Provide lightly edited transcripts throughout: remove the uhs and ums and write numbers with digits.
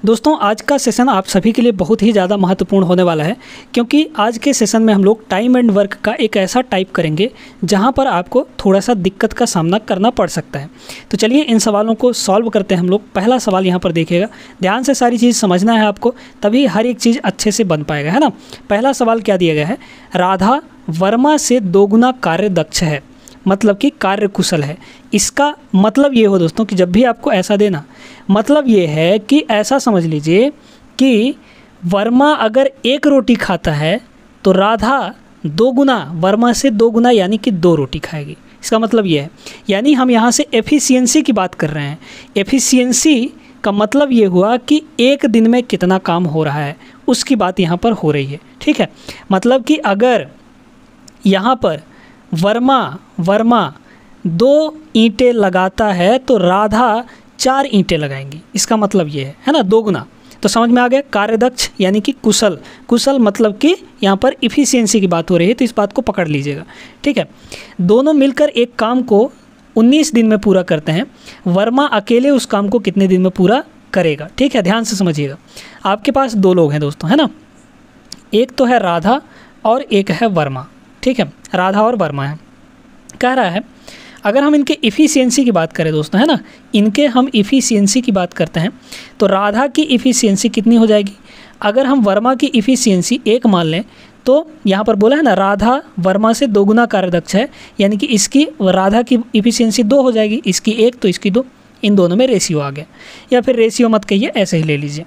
दोस्तों आज का सेशन आप सभी के लिए बहुत ही ज़्यादा महत्वपूर्ण होने वाला है, क्योंकि आज के सेशन में हम लोग टाइम एंड वर्क का एक ऐसा टाइप करेंगे जहां पर आपको थोड़ा सा दिक्कत का सामना करना पड़ सकता है। तो चलिए इन सवालों को सॉल्व करते हैं हम लोग। पहला सवाल यहां पर देखिएगा, ध्यान से सारी चीज़ समझना है आपको, तभी हर एक चीज़ अच्छे से बन पाएगा, है ना। पहला सवाल क्या दिया गया है, राधा वर्मा से दोगुना कार्य दक्ष है, मतलब कि कार्य कुशल है। इसका मतलब ये हो दोस्तों कि जब भी आपको ऐसा देना, मतलब ये है कि ऐसा समझ लीजिए कि वर्मा अगर एक रोटी खाता है तो राधा दोगुना, वर्मा से दोगुना यानी कि 2 रोटी खाएगी। इसका मतलब ये है, यानी हम यहाँ से एफिशिएंसी की बात कर रहे हैं। एफिशिएंसी का मतलब ये हुआ कि एक दिन में कितना काम हो रहा है, उसकी बात यहाँ पर हो रही है, ठीक है। मतलब कि अगर यहाँ पर वर्मा 2 ईंटें लगाता है तो राधा 4 ईंटें लगाएंगी। इसका मतलब ये है ना, दोगुना। तो समझ में आ गया, कार्यदक्ष यानी कि कुशल, कुशल मतलब कि यहाँ पर इफ़िशियंसी की बात हो रही है, तो इस बात को पकड़ लीजिएगा, ठीक है। दोनों मिलकर एक काम को 19 दिन में पूरा करते हैं, वर्मा अकेले उस काम को कितने दिन में पूरा करेगा, ठीक है। ध्यान से समझिएगा, आपके पास 2 लोग हैं दोस्तों, है ना। एक तो है राधा और एक है वर्मा, ठीक है। राधा और वर्मा है। कह रहा है अगर हम इनके इफ़िशियंसी की बात करें दोस्तों, है ना, इनके हम इफ़िशियंसी की बात करते हैं तो राधा की इफ़िशियंसी कितनी हो जाएगी। अगर हम वर्मा की इफ़िशियंसी 1 मान लें तो यहाँ पर बोला है ना, राधा वर्मा से दोगुना कार्यदक्ष है, यानी कि इसकी राधा की इफ़िशियंसी 2 हो जाएगी, इसकी 1 तो इसकी 2, इन दोनों में रेशियो आ गया। या फिर रेशियो मत कहिए, ऐसे ही ले लीजिए।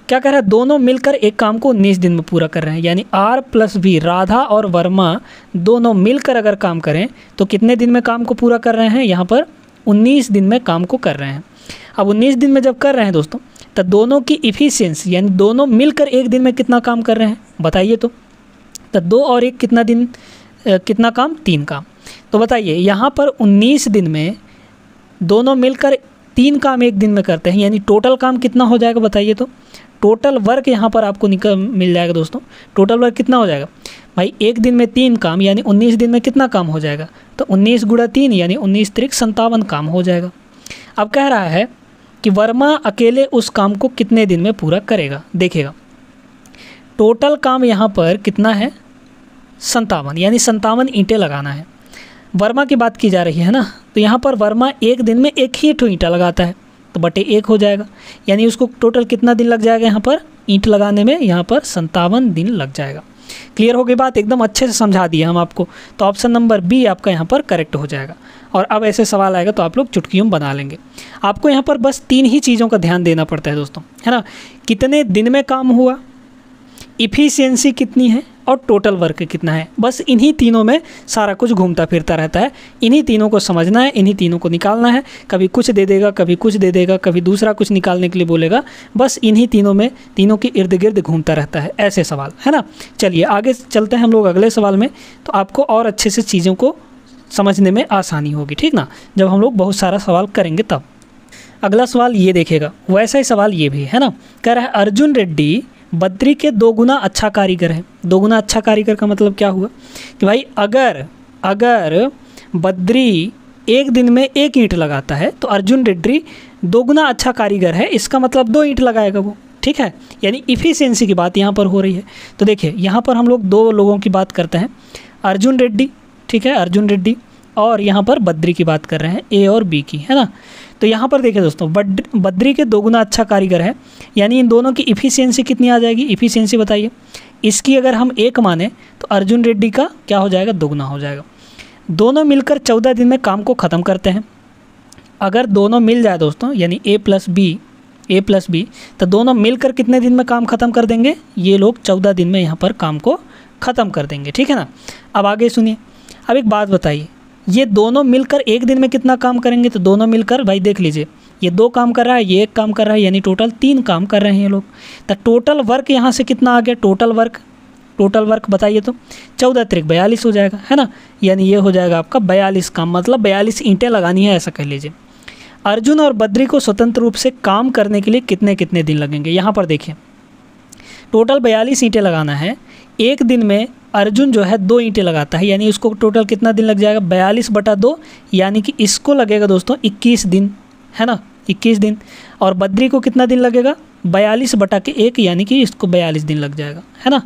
क्या कह रहा है, दोनों मिलकर एक काम को 19 दिन में पूरा कर रहे हैं, यानी R + V, राधा और वर्मा दोनों मिलकर अगर काम करें तो कितने दिन में काम को पूरा कर रहे हैं, यहाँ पर 19 दिन में काम को कर रहे हैं। अब 19 दिन में जब कर रहे हैं दोस्तों, तो दोनों की इफ़िशियंसी यानी दोनों मिलकर एक दिन में कितना काम कर रहे हैं बताइए। तो 2 और 1 कितना दिन, कितना काम, 3 काम। तो बताइए यहाँ पर 19 दिन में दोनों मिलकर 3 काम एक दिन में करते हैं, यानी टोटल काम कितना हो जाएगा बताइए। तो टोटल वर्क यहाँ पर आपको मिल जाएगा दोस्तों। टोटल वर्क कितना हो जाएगा भाई, एक दिन में 3 काम यानी 19 दिन में कितना काम हो जाएगा, तो 19 × 3 यानी 19 × 3 57 काम हो जाएगा। अब कह रहा है कि वर्मा अकेले उस काम को कितने दिन में पूरा करेगा। देखिएगा टोटल काम यहाँ पर कितना है, 57, यानी 57 ईंटें लगाना है। वर्मा की बात की जा रही है ना, तो यहाँ पर वर्मा एक दिन में 1 ही ईंटा लगाता है, तो बटे 1 हो जाएगा, यानी उसको टोटल कितना दिन लग जाएगा यहाँ पर ईंट लगाने में, यहाँ पर 57 दिन लग जाएगा। क्लियर हो गई बात, एकदम अच्छे से समझा दिया हम आपको। तो ऑप्शन नंबर बी आपका यहाँ पर करेक्ट हो जाएगा। और अब ऐसे सवाल आएगा तो आप लोग चुटकियों में बना लेंगे। आपको यहाँ पर बस 3 ही चीज़ों का ध्यान देना पड़ता है दोस्तों, है ना। कितने दिन में काम हुआ, इफ़िशियंसी कितनी है और टोटल वर्क कितना है, बस इन्हीं तीनों में सारा कुछ घूमता फिरता रहता है। इन्हीं तीनों को समझना है, इन्हीं तीनों को निकालना है। कभी कुछ दे देगा, कभी कुछ दे देगा, कभी दूसरा कुछ निकालने के लिए बोलेगा, बस इन्हीं तीनों में, तीनों के इर्द गिर्द घूमता रहता है ऐसे सवाल, है ना। चलिए आगे चलते हैं हम लोग अगले सवाल में, तो आपको और अच्छे से चीज़ों को समझने में आसानी होगी, ठीक ना, जब हम लोग बहुत सारा सवाल करेंगे तब। अगला सवाल ये देखेगा, वैसा ही सवाल ये भी है ना। कह रहा है अर्जुन रेड्डी बद्री के 2 गुना अच्छा कारीगर है। 2 गुना अच्छा कारीगर का मतलब क्या हुआ कि भाई अगर बद्री एक दिन में 1 ईंट लगाता है तो अर्जुन रेड्डी 2 गुना अच्छा कारीगर है, इसका मतलब 2 ईंट लगाएगा वो, ठीक है। यानी इफ़िशियंसी की बात यहाँ पर हो रही है। तो देखिए यहाँ पर हम लोग 2 लोगों की बात करते हैं, अर्जुन रेड्डी, ठीक है, अर्जुन रेड्डी, और यहाँ पर बद्री की बात कर रहे हैं, ए और बी की, है ना। तो यहाँ पर देखिए दोस्तों, बद्री के 2 गुना अच्छा कारीगर है, यानी इन दोनों की इफ़िशियंसी कितनी आ जाएगी, इफ़िशियंसी बताइए। इसकी अगर हम 1 माने तो अर्जुन रेड्डी का क्या हो जाएगा, 2 गुना हो जाएगा। दोनों मिलकर 14 दिन में काम को ख़त्म करते हैं। अगर दोनों मिल जाए दोस्तों, यानी ए प्लस बी, तो दोनों मिलकर कितने दिन में काम ख़त्म कर देंगे, ये लोग 14 दिन में यहाँ पर काम को ख़त्म कर देंगे, ठीक है ना। अब आगे सुनिए, अब एक बात बताइए, ये दोनों मिलकर एक दिन में कितना काम करेंगे, तो दोनों मिलकर भाई देख लीजिए, ये 2 काम कर रहा है, ये 1 काम कर रहा है, यानी टोटल 3 काम कर रहे हैं ये लोग। तो टोटल वर्क यहाँ से कितना आ गया, टोटल वर्क बताइए। तो 14 × 42 हो जाएगा, है ना, यानी ये हो जाएगा आपका 42 काम, मतलब 42 ईंटें लगानी है, ऐसा कह लीजिए। अर्जुन और बद्री को स्वतंत्र रूप से काम करने के लिए कितने कितने दिन लगेंगे, यहाँ पर देखिए टोटल 42 ईंटें लगाना है। एक दिन में अर्जुन जो है 2 ईंटें लगाता है, यानी उसको टोटल कितना दिन लग जाएगा, 42/2, यानी कि इसको लगेगा दोस्तों 21 दिन, है ना, 21 दिन। और बद्री को कितना दिन लगेगा, 42/1 यानी कि इसको 42 दिन लग जाएगा, है ना।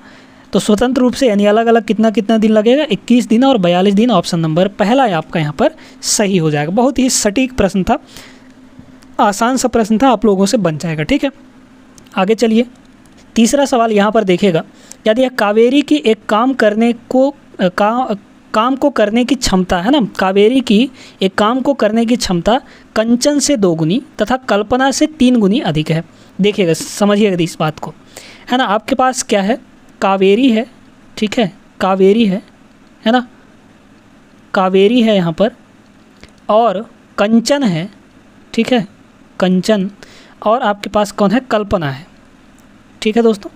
तो स्वतंत्र रूप से यानी अलग अलग कितना कितना दिन लगेगा, 21 दिन और 42 दिन। ऑप्शन नंबर पहला आपका यहाँ पर सही हो जाएगा। बहुत ही सटीक प्रश्न था, आसान सा प्रश्न था, आप लोगों से बन जाएगा। ठीक है, आगे चलिए। तीसरा सवाल यहाँ पर देखिएगा, यदि कावेरी की एक काम को करने की क्षमता है ना, कावेरी की एक काम को करने की क्षमता कंचन से 2 गुनी तथा कल्पना से 3 गुनी अधिक है। देखिएगा, समझिएगा इस बात को, है ना। आपके पास क्या है, कावेरी है, ठीक है, कावेरी है ना, कावेरी है यहाँ पर, और कंचन है, ठीक है, कंचन, और आपके पास कौन है, कल्पना है। ठीक है दोस्तों,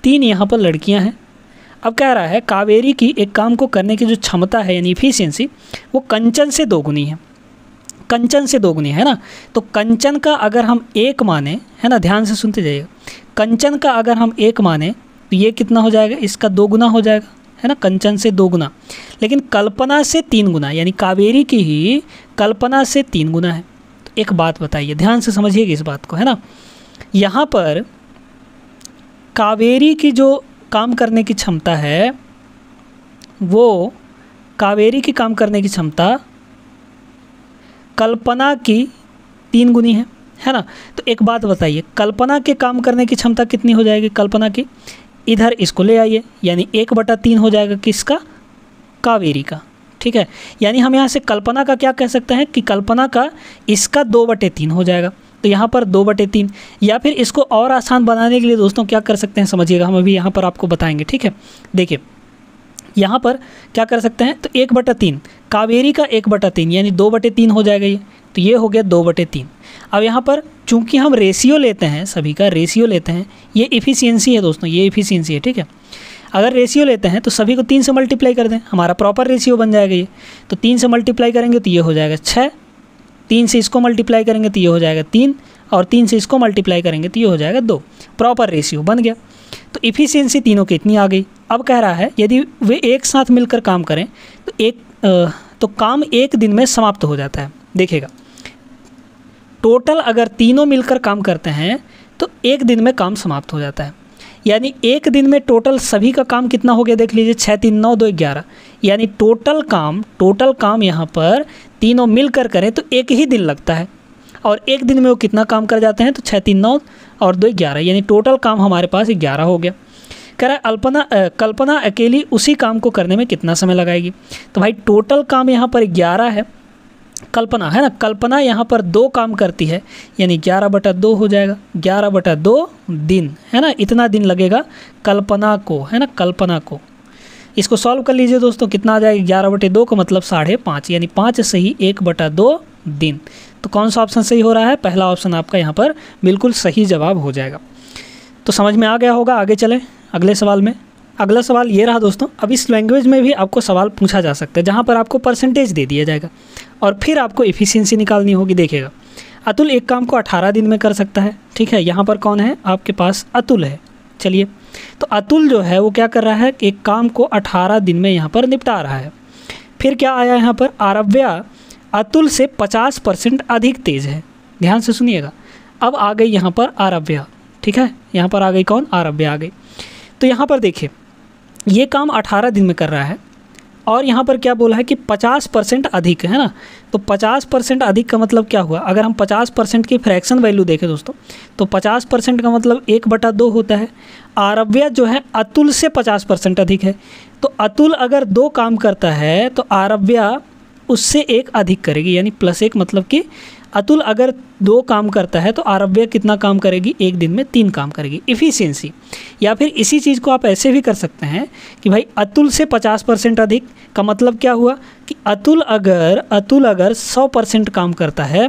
3 यहाँ पर लड़कियाँ हैं। अब कह रहा है कावेरी की एक काम को करने की जो क्षमता है यानी इफिशियंसी, वो कंचन से 2 गुनी है, कंचन से 2 गुनी है ना। तो कंचन का अगर हम 1 माने, है ना, ध्यान से सुनते जाइएगा, कंचन का अगर हम 1 माने तो ये कितना हो जाएगा, इसका 2 गुना हो जाएगा, है ना, कंचन से 2 गुना। लेकिन कल्पना से 3 गुना, यानी कावेरी की ही कल्पना से 3 गुना है। तो एक बात बताइए, ध्यान से समझिएगा इस बात को, है ना। यहाँ पर कावेरी की जो काम करने की क्षमता है, वो कावेरी की काम करने की क्षमता कल्पना की 3 गुनी है ना। तो एक बात बताइए, कल्पना के काम करने की क्षमता कितनी हो जाएगी, कल्पना की, इधर इसको ले आइए, यानी 1/3 हो जाएगा किसका, कावेरी का। ठीक है, यानी हम यहाँ से कल्पना का क्या कह सकते हैं कि कल्पना का इसका 2/3 हो जाएगा। तो यहाँ पर 2/3, या फिर इसको और आसान बनाने के लिए दोस्तों क्या कर सकते हैं, समझिएगा, हम अभी यहाँ पर आपको बताएंगे। ठीक है, देखिए यहाँ पर क्या कर सकते हैं, तो 1/3 कावेरी का 1/3 यानी 2/3 हो जाएगा ये, तो ये हो गया 2/3। अब यहाँ पर चूंकि हम रेशियो लेते हैं, सभी का रेशियो लेते हैं, ये इफ़िशियंसी है दोस्तों, ये इफ़िशियंसी है। ठीक है, अगर रेशियो लेते हैं तो सभी को 3 से मल्टीप्लाई कर दें, हमारा प्रॉपर रेशियो बन जाएगा ये। तो 3 से मल्टीप्लाई करेंगे तो ये हो जाएगा 6, 3 से इसको मल्टीप्लाई करेंगे तो ये हो जाएगा 3, और 3 से इसको मल्टीप्लाई करेंगे तो ये हो जाएगा 2। प्रॉपर रेशियो बन गया। तो इफ़िशियंसी तीनों की इतनी आ गई। अब कह रहा है यदि वे एक साथ मिलकर काम करें तो काम 1 दिन में समाप्त हो जाता है। देखिएगा, टोटल अगर तीनों मिलकर काम करते हैं तो 1 दिन में काम समाप्त हो जाता है। यानी 1 दिन में टोटल सभी का काम कितना हो गया, देख लीजिए, 6 3 9 2 11, यानी टोटल काम यहाँ पर तीनों मिलकर करें तो 1 ही दिन लगता है, और 1 दिन में वो कितना काम कर जाते हैं, तो 6 3 9 और 2 11, यानी टोटल काम हमारे पास 11 हो गया। कह रहा है कल्पना अकेली उसी काम को करने में कितना समय लगाएगी। तो भाई टोटल काम यहाँ पर 11 है, कल्पना है ना, कल्पना यहाँ पर 2 काम करती है, यानी 11/2 हो जाएगा, 11/2 दिन, है ना, इतना दिन लगेगा कल्पना को, है ना, कल्पना को। इसको सॉल्व कर लीजिए दोस्तों, कितना आ जाएगा, 11/2 का मतलब 5.5, यानी 5 से ही 1/2 दिन। तो कौन सा ऑप्शन सही हो रहा है, पहला ऑप्शन आपका यहाँ पर बिल्कुल सही जवाब हो जाएगा। तो समझ में आ गया होगा। आगे चलें अगले सवाल में। अगला सवाल ये रहा दोस्तों, अब इस लैंग्वेज में भी आपको सवाल पूछा जा सकता है, जहाँ पर आपको परसेंटेज दे दिया जाएगा और फिर आपको एफिशिएंसी निकालनी होगी। देखिएगा, अतुल एक काम को 18 दिन में कर सकता है। ठीक है, यहाँ पर कौन है, आपके पास अतुल है। चलिए, तो अतुल जो है वो क्या कर रहा है, एक काम को 18 दिन में यहाँ पर निपटा रहा है। फिर क्या आया यहाँ पर, आरव्या अतुल से 50% अधिक तेज़ है। ध्यान से सुनिएगा, अब आ गई यहाँ पर आरव्या। ठीक है, यहाँ पर आ गई कौन, आरव्या आ गई। तो यहाँ पर देखिए, ये काम 18 दिन में कर रहा है, और यहाँ पर क्या बोला है कि 50% अधिक, है ना। तो 50% अधिक का मतलब क्या हुआ, अगर हम 50% की फ्रैक्शन वैल्यू देखें दोस्तों, तो 50% का मतलब 1/2 होता है। आरव्या जो है अतुल से 50% अधिक है, तो अतुल अगर 2 काम करता है तो आरव्या उससे 1 अधिक करेगी, यानी +1, मतलब कि अतुल अगर 2 काम करता है तो आरव्या कितना काम करेगी, 1 दिन में 3 काम करेगी। इफ़िशियंसी, या फिर इसी चीज़ को आप ऐसे भी कर सकते हैं कि भाई अतुल से 50% अधिक का मतलब क्या हुआ कि अतुल अगर 100% काम करता है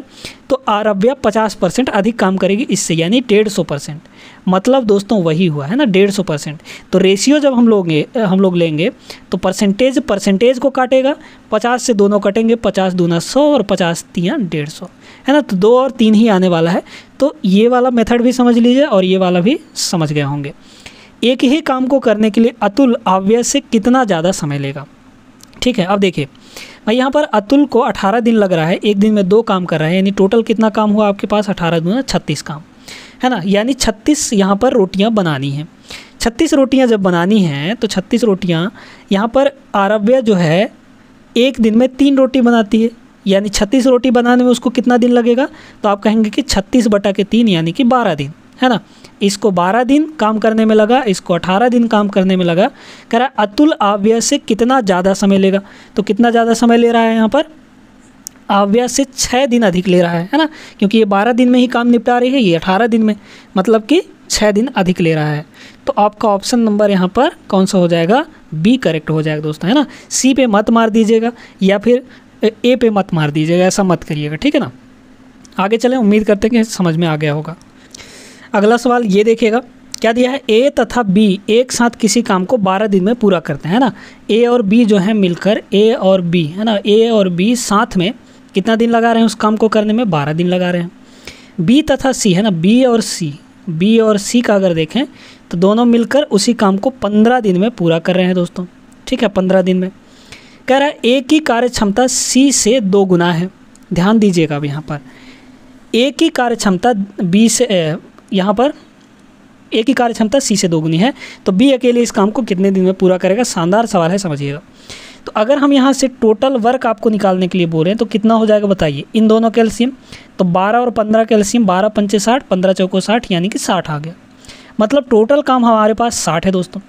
तो आरव्या 50% अधिक काम करेगी इससे, यानी 150%। मतलब दोस्तों वही हुआ है ना, 150%। तो रेशियो जब हम लोग लेंगे तो परसेंटेज को काटेगा, 50 से दोनों कटेंगे, 50 दूना 100 और 50 तियाँ 150, है ना। तो 2 और 3 ही आने वाला है। तो ये वाला मेथड भी समझ लीजिए और ये वाला भी समझ गए होंगे। एक ही काम को करने के लिए अतुल आव्या से कितना ज़्यादा समय लेगा। ठीक है, अब देखिए भाई, यहाँ पर अतुल को 18 दिन लग रहा है, 1 दिन में 2 काम कर रहा है, यानी टोटल कितना काम हुआ आपके पास, 18 दूना 36 काम, है ना, यानी 36 यहाँ पर रोटियाँ बनानी हैं। 36 रोटियाँ जब बनानी हैं तो 36 रोटियाँ यहाँ पर आरव्य जो है एक दिन में 3 रोटी बनाती है, यानी 36 रोटी बनाने में उसको कितना दिन लगेगा, तो आप कहेंगे कि 36/3 यानी कि 12 दिन, है ना। इसको 12 दिन काम करने में लगा, इसको 18 दिन काम करने में लगा। कह रहा अतुल आव्यय से कितना ज़्यादा समय लेगा, तो कितना ज़्यादा समय ले रहा है यहाँ पर, आव्यय से 6 दिन अधिक ले रहा है ना, क्योंकि ये 12 दिन में ही काम निपटा रही है, ये 18 दिन में, मतलब कि 6 दिन अधिक ले रहा है। तो आपका ऑप्शन नंबर यहाँ पर कौन सा हो जाएगा, बी करेक्ट हो जाएगा दोस्तों, है ना। सी पे मत मार दीजिएगा या फिर ए पे मत मार दीजिएगा, ऐसा मत करिएगा, ठीक है ना। आगे चलें, उम्मीद करते हैं कि समझ में आ गया होगा। अगला सवाल ये देखिएगा, क्या दिया है, ए तथा बी एक साथ किसी काम को 12 दिन में पूरा करते हैं ना। ए और बी जो है मिलकर, ए और बी है ना, ए और बी साथ में कितना दिन लगा रहे हैं उस काम को करने में, 12 दिन लगा रहे हैं। बी तथा सी है ना, बी और सी का अगर देखें तो दोनों मिलकर उसी काम को 15 दिन में पूरा कर रहे हैं दोस्तों, ठीक है, 15 दिन में। कह रहा है ए की कार्य क्षमता सी से 2 गुना है। ध्यान दीजिएगा अब यहाँ पर ए की कार्य क्षमता बी से, यहाँ पर ए की कार्य क्षमता सी से 2 गुनी है, तो बी अकेले इस काम को कितने दिन में पूरा करेगा। शानदार सवाल है, समझिएगा। तो अगर हम यहाँ से टोटल वर्क आपको निकालने के लिए बोल रहे हैं तो कितना हो जाएगा बताइए, इन दोनों का एलसीएम, तो 12 और 15 का एलसीएम, 12 पंचे 60, 15 चौको 60, यानी कि 60 आ गया। मतलब टोटल काम हमारे पास 60 है दोस्तों।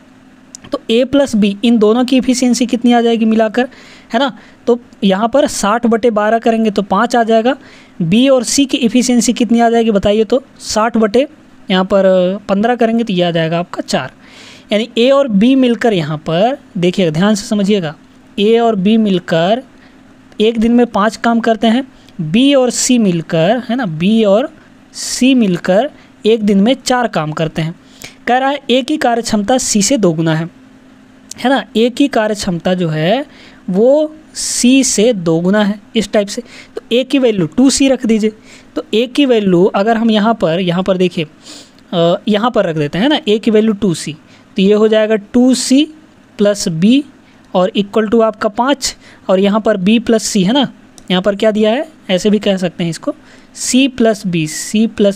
तो ए प्लस बी इन दोनों की इफिशियंसी कितनी आ जाएगी मिलाकर, है ना। तो यहाँ पर 60/12 करेंगे तो 5 आ जाएगा। बी और सी की इफिशियंसी कितनी आ जाएगी बताइए, तो 60 यहाँ पर 15 करेंगे तो ये आ जाएगा आपका 4। यानी ए और बी मिलकर यहाँ पर देखिएगा, ध्यान से समझिएगा, ए और बी मिलकर एक दिन में 5 काम करते हैं। बी और सी मिलकर, है ना, बी और सी मिलकर एक दिन में 4 काम करते हैं। कह रहा है ए की कार्य क्षमता सी से 2 गुना है ना। ए की कार्य क्षमता जो है वो सी से 2 गुना है, इस टाइप से। तो ए की वैल्यू 2c रख दीजिए। तो ए की वैल्यू अगर हम यहाँ पर देखिए, यहाँ पर रख देते हैं ना, ए की वैल्यू 2c, तो ये हो जाएगा 2c प्लस बी और इक्वल टू आपका 5, और यहाँ पर b प्लस c है ना, यहाँ पर क्या दिया है, ऐसे भी कह सकते हैं इसको, c plus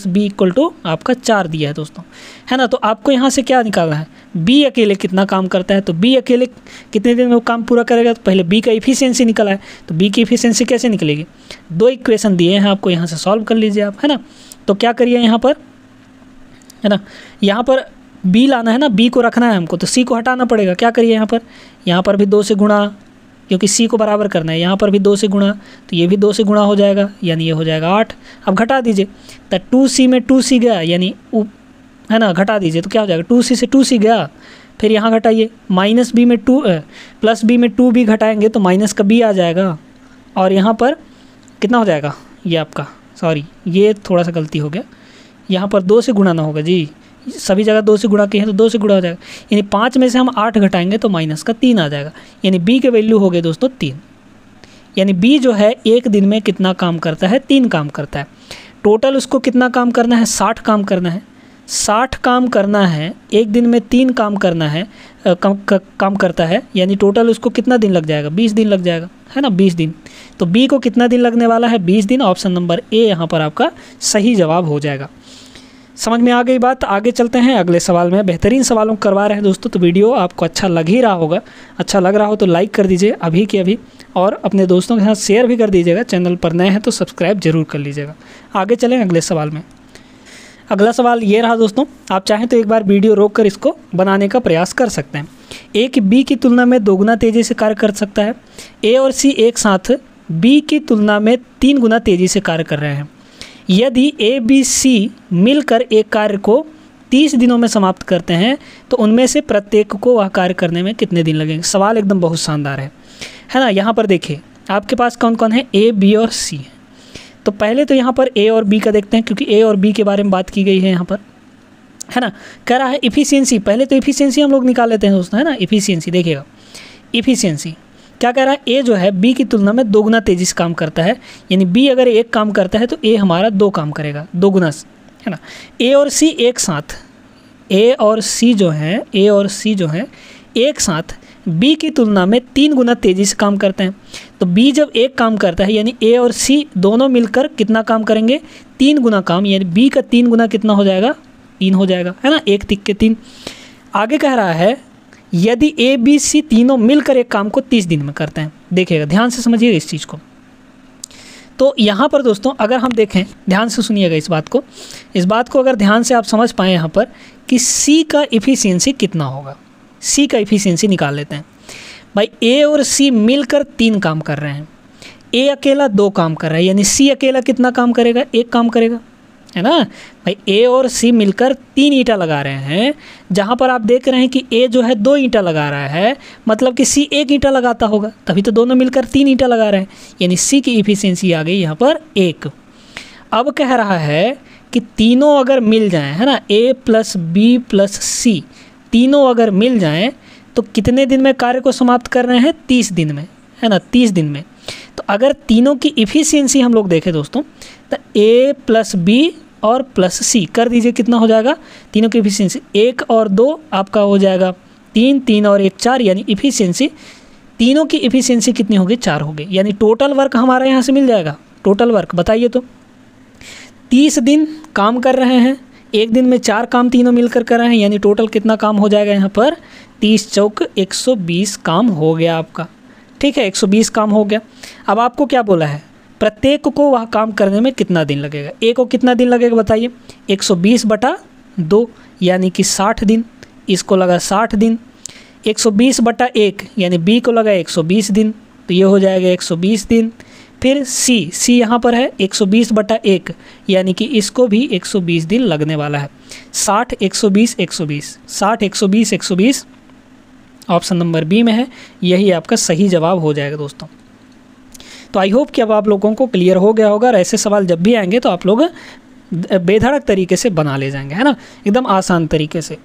B equal to आपका 4 दिया है दोस्तों, है ना। तो आपको यहाँ से क्या निकालना है, b अकेले कितना काम करता है, तो b अकेले कितने दिन में वो काम पूरा करेगा। तो पहले b का इफिशियंसी निकला है, तो b की इफिशियंसी कैसे निकलेगी, 2 इक्वेशन दिए हैं आपको, यहाँ से सॉल्व कर लीजिए आप, है ना। तो क्या करिए यहाँ पर, है ना, यहाँ पर b लाना है ना, b को रखना है हमको, तो c को हटाना पड़ेगा। क्या करिए यहाँ पर भी 2 से गुणा, क्योंकि c को बराबर करना है, यहाँ पर भी 2 से गुणा, तो ये भी 2 से गुणा हो जाएगा, यानी ये हो जाएगा 8। अब घटा दीजिए, तो 2c में 2c गया, यानी है ना, घटा दीजिए तो क्या हो जाएगा, 2c से 2c गया, फिर यहाँ घटाइए, माइनस b में 2 प्लस b में 2b घटाएंगे तो माइनस का b आ जाएगा, और यहाँ पर कितना हो जाएगा, ये आपका, सॉरी ये थोड़ा सा गलती हो गया, यहाँ पर 2 से गुणा ना होगा जी, सभी जगह 2 से गुणा किए हैं तो 2 से गुणा हो जाएगा, यानी 5 में से हम 8 घटाएंगे तो माइनस का 3 आ जाएगा, यानी b के वैल्यू हो गए दोस्तों 3। यानी b जो है एक दिन में कितना काम करता है, 3 काम करता है। टोटल उसको कितना काम करना है, 60 काम करना है, 60 काम करना है, एक दिन में 3 काम करना है, काम करता है, यानी टोटल उसको कितना दिन लग जाएगा, 20 दिन लग जाएगा, है ना, 20 दिन। तो b को कितना दिन लगने वाला है, 20 दिन। ऑप्शन नंबर ए यहाँ पर आपका सही जवाब हो जाएगा। समझ में आ गई बात। आगे चलते हैं अगले सवाल में। बेहतरीन सवालों करवा रहे हैं दोस्तों, तो वीडियो आपको अच्छा लग ही रहा होगा। अच्छा लग रहा हो तो लाइक कर दीजिए अभी के अभी, और अपने दोस्तों के साथ शेयर भी कर दीजिएगा। चैनल पर नए हैं तो सब्सक्राइब जरूर कर लीजिएगा। आगे चलें अगले सवाल में। अगला सवाल ये रहा दोस्तों, आप चाहें तो एक बार वीडियो रोक कर इसको बनाने का प्रयास कर सकते हैं। ए की बी की तुलना में 2 गुना तेज़ी से कार्य कर सकता है। ए और सी एक साथ बी की तुलना में 3 गुना तेज़ी से कार्य कर रहे हैं। यदि ए बी सी मिलकर एक कार्य को 30 दिनों में समाप्त करते हैं तो उनमें से प्रत्येक को वह कार्य करने में कितने दिन लगेंगे। सवाल एकदम बहुत शानदार है ना। यहाँ पर देखिए आपके पास कौन कौन है, ए बी और सी। तो पहले तो यहाँ पर ए और बी का देखते हैं, क्योंकि ए और बी के बारे में बात की गई है यहाँ पर, है ना। कह रहा है इफ़िशियंसी, पहले तो इफ़िशियंसी हम लोग निकाल लेते हैं दोस्तों, है ना। इफ़िशियंसी देखिएगा, इफ़िशियंसी क्या कह रहा है, ए जो है बी की तुलना में 2 गुना तेज़ी से काम करता है। यानी बी अगर 1 काम करता है तो ए हमारा 2 काम करेगा, 2 गुना, है ना। ए और सी एक साथ, ए और सी जो है एक साथ बी की तुलना में 3 गुना तेज़ी से काम करते हैं। तो बी जब एक काम करता है यानी ए और सी दोनों मिलकर कितना काम करेंगे, 3 गुना काम, यानी बी का 3 गुना कितना हो जाएगा, 3 हो जाएगा, है ना, 1 तिक के 3। आगे कह रहा है यदि ए बी सी तीनों मिलकर एक काम को 30 दिन में करते हैं। देखिएगा, ध्यान से समझिएगा इस चीज़ को। तो यहाँ पर दोस्तों अगर हम देखें, ध्यान से सुनिएगा इस बात को अगर ध्यान से आप समझ पाएँ यहाँ पर कि सी का इफ़िशियंसी कितना होगा, सी का इफ़िशियंसी निकाल लेते हैं। भाई ए और सी मिलकर 3 काम कर रहे हैं, ए अकेला 2 काम कर रहा है, यानी सी अकेला कितना काम करेगा, 1 काम करेगा, है ना। भाई ए और सी मिलकर 3 ईंटा लगा रहे हैं, जहाँ पर आप देख रहे हैं कि ए जो है 2 ईंटा लगा रहा है, मतलब कि सी 1 ईंटा लगाता होगा, तभी तो दोनों मिलकर 3 ईंटा लगा रहे हैं, यानी सी की इफ़िशियंसी आ गई यहाँ पर 1। अब कह रहा है कि तीनों अगर मिल जाएं, है ना, ए प्लस बी प्लस सी तीनों अगर मिल जाएं तो कितने दिन में कार्य को समाप्त कर रहे हैं, 30 दिन में, है ना, 30 दिन में। तो अगर तीनों की इफ़िशियंसी हम लोग देखें दोस्तों, तो ए प्लस बी और प्लस सी कर दीजिए, कितना हो जाएगा, तीनों की इफ़िशियंसी 1 और 2 आपका हो जाएगा 3, 3 और 1 4, यानी इफ़िशियंसी तीनों की इफ़िशियंसी कितनी होगी, 4 होगी, यानी टोटल वर्क हमारा यहाँ से मिल जाएगा। टोटल वर्क बताइए तो 30 दिन काम कर रहे हैं, एक दिन में 4 काम तीनों मिलकर कर रहे हैं, यानी टोटल कितना काम हो जाएगा यहाँ पर, 30 चौक 120 काम हो गया आपका। ठीक है, 120 काम हो गया। अब आपको क्या बोला है, प्रत्येक को वह काम करने में कितना दिन लगेगा, ए को कितना दिन लगेगा बताइए, 120/2 यानी कि 60 दिन, इसको लगा 60 दिन, 120/1 यानी बी को लगा 120 दिन, तो ये हो जाएगा 120 दिन। फिर सी यहाँ पर है 120/1 यानी कि इसको भी 120 दिन लगने वाला है। 60 120 120 60 120 120 ऑप्शन नंबर बी में है, यही आपका सही जवाब हो जाएगा दोस्तों। तो आई होप कि अब आप लोगों को क्लियर हो गया होगा, और ऐसे सवाल जब भी आएंगे तो आप लोग बेधड़क तरीके से बना ले जाएंगे, है ना, एकदम आसान तरीके से।